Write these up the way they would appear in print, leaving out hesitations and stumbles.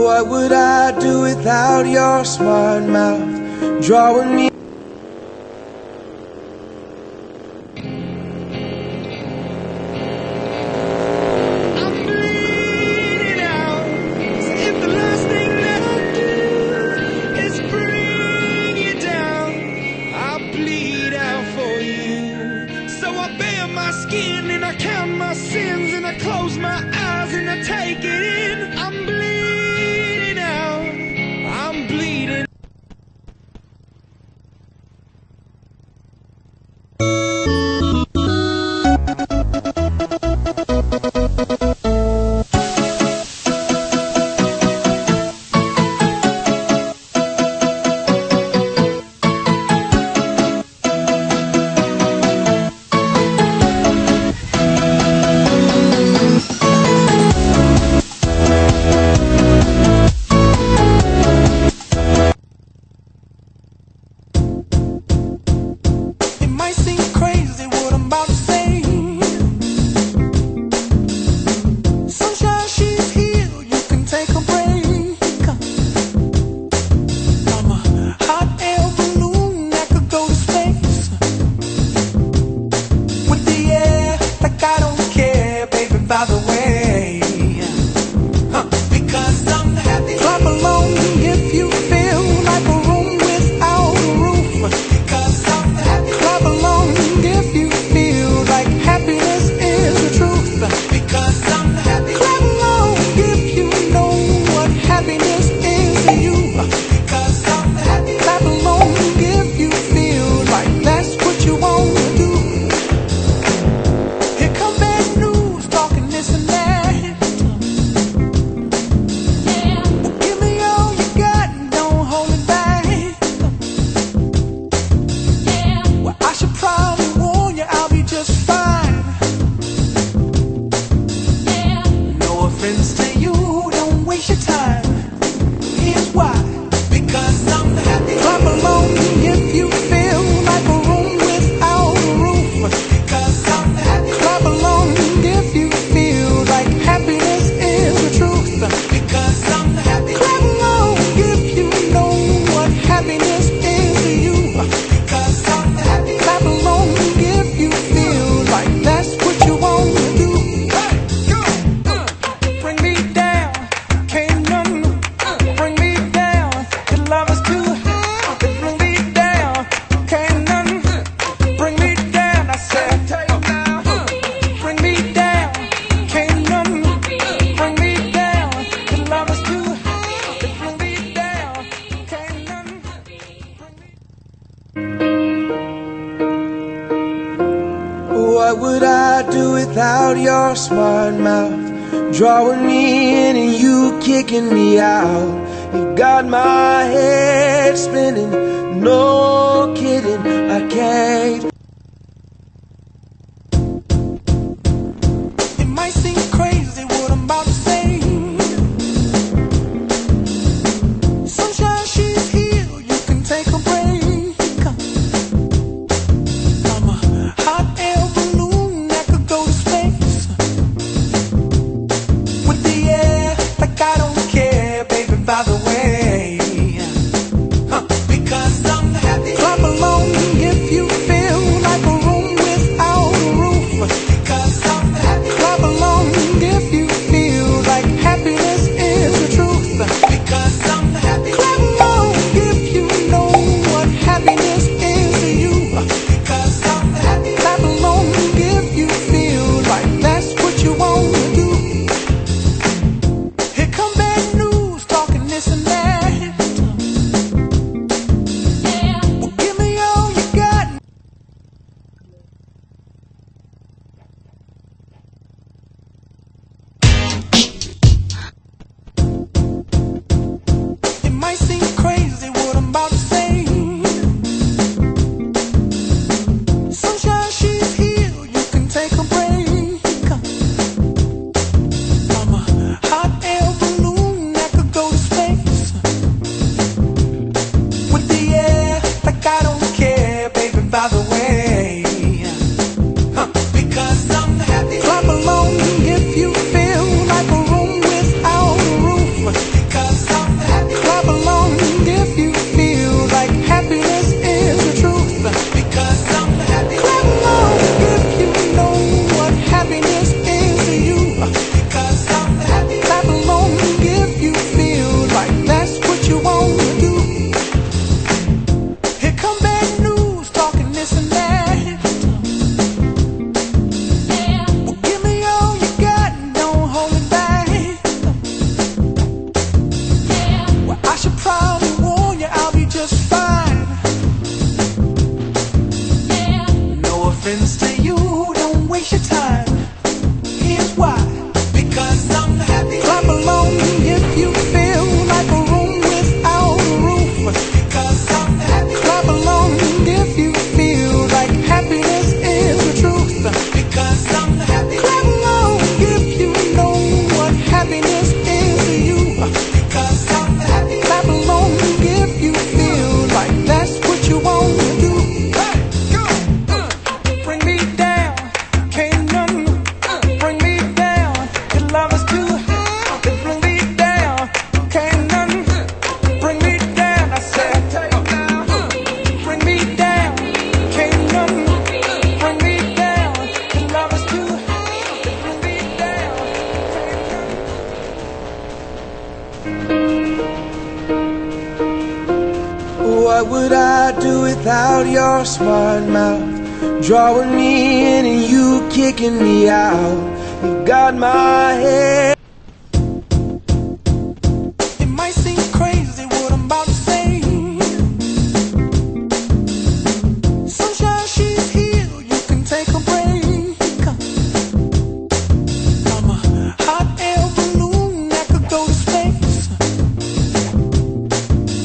What would I do without your smart mouth drawing me? And I count my sins and I close my eyes and I take it in. I'm bleeding out, I'm bleeding. by the way. Because I'm happy. Clap along if you feel like a room without a roof. Because I'm happy. Clap along if you feel like happiness is the truth. Because I'm happy. Clap along if you know what happiness is to you. Because I'm happy. Clap along if you feel like that's what you want to do. Here come bad news, talking this and that. Well, give me all you got and don't hold it back. Well, I should probably warn you, I'll be just fine. No offense to you, don't waste your time. Here's why. Because I'm happy. Clap along if you feel like a room without a roof. Because I'm happy. Clap along if you feel like happiness is the truth. Because I'm happy. Clap along if you know what happiness is to you. Because I'm happy. Clap along if you feel like that's what you want to do. Bring me down, can't none bring me down. Your love is too high. Bring me down, can't none bring me down. I said, bring me down, can't none bring me down. Your love is too high. Bring me down, can't none bring me. What would I do without your smart mouth? Drawing me in and you kicking me out. You got my head spinning, no kidding, I can't. It might seem crazy what I'm about to say. Sunshine, she's here, you can take a break. I'm a hot air balloon that could go to space. With the air, like I don't care, baby, by the way. Because I'm happy. Clap along if you feel like a room without a roof. Because I'm happy. Clap along I do without your smart mouth? Drawing me in and you kicking me out. You got my head. It might seem crazy what I'm about to say. Sunshine, she's here, you can take a break. I'm a hot air balloon that could go to space.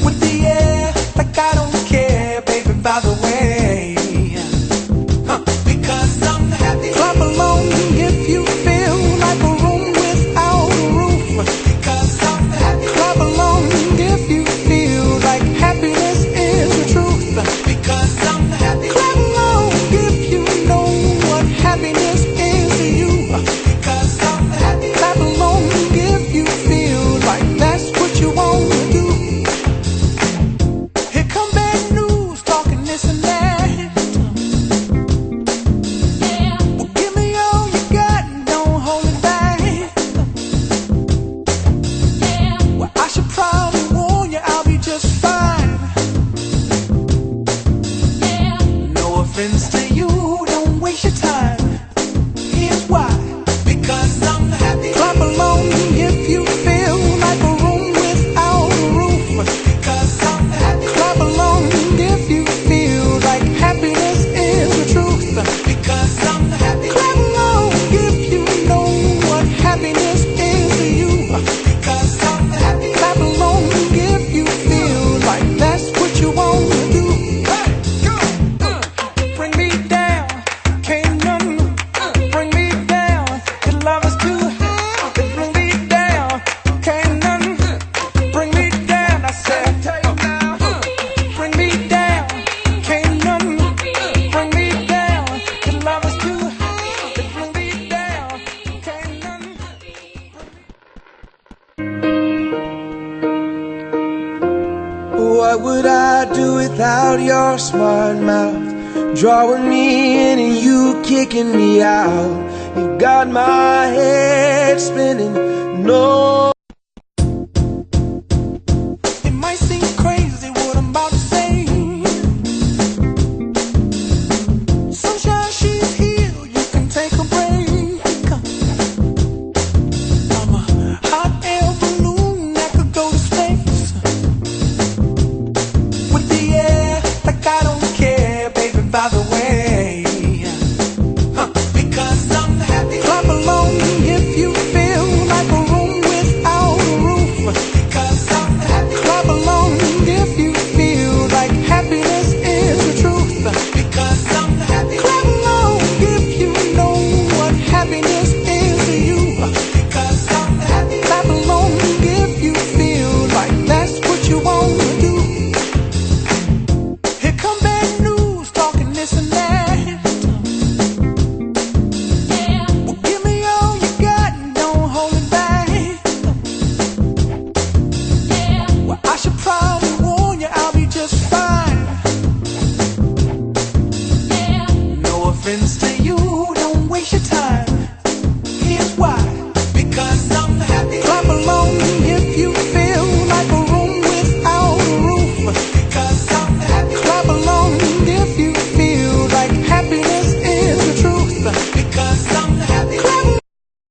With the air, like I don't care, baby, by the way. Because I'm happy. Clap along if you feel like a room without a roof. Because I'm happy. Clap along if you feel like happiness is the truth. Because I'm happy. Clap along if you know what happiness is to you. Because I'm happy. Clap along if you feel like that's what you want to do. Here come bad news, talking this and that. Well, give me all you got and don't hold it back. Well, I should probably warn you, I'll be just fine. No offense to you, don't waste your time. Here's why. Because I'm happy. Clap along if you feel like a room without a roof. Because I'm happy. Clap along if you feel like happiness is the truth. Because I'm happy. Clap along if you know what happiness is to you. Because I'm happy. Clap along if you feel like that's what you want to do. Hey, go. Bring me down, can't none bring me down. Your love is too high, it bring me down, can't none bring me down. I said, bring me down, can't none bring me down. Your love is too high, it bring me down, can't none. What would I do without your smart mouth? Drawing me in and you kicking me out. You got my head spinning. No